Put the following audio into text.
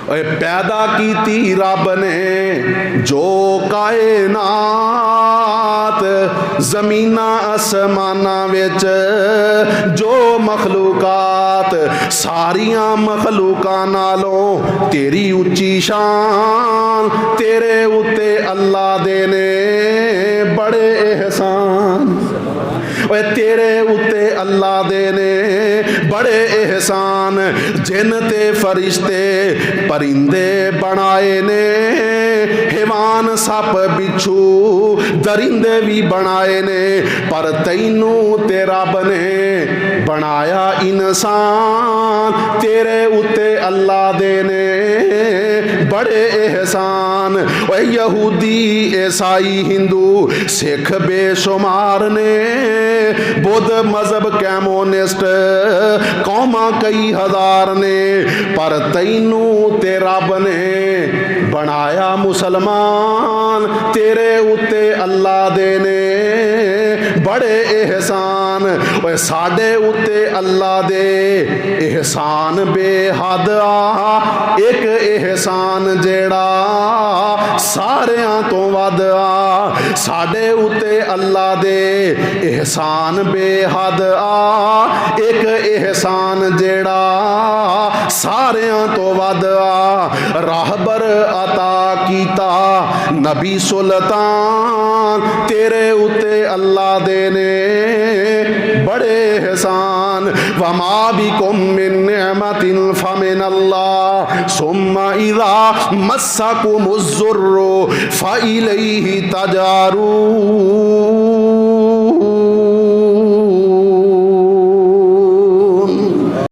पैदा की रब ने जो कायनात जमीना आसमाना विच जो मखलूकात सारिया मखलूका नालों तेरी उच्ची शान तेरे उत्ते अल्लाह दे ने बड़े एहसान तेरे उत्ते अल्लाह दे ने बड़े एहसान जिन ते फरिश्ते परिंदे बनाए ने हैवान सप बिच्छू दरिंदे भी बनाए ने पर तैनू ते रब ने बनाया इंसान तेरे उत्ते अल्लाह दे ने बड़े एहसान। यहूदी ईसाई हिंदू सिख बेशुमार ने बुद्ध मजहब कम्युनिस्ट कौमा कई हजार ने पर तैनू ते रब ने बनाया मुसलमान तेरे उत्ते अल्लाह दे ने बड़े एहसान। साडे उत्ते अल्लाह दे एहसान बेहद आ एक एहसान जेड़ा सारियां तो वध आ साडे उत्ते अल्लाह दे एहसान बेहद आ एक एहसान जेड़ा सारियां तो वध आ राहबर अता कीता नबी सुल्तान तेरे उत्ते अल्लाह दे ने बड़े एहसान। वमा बिकुम मिन निअमतिन फमिन अल्लाह सुम्मा इज़ा मस्सकुमुज़्ज़ुर्रु फ़इलैहि तजारून।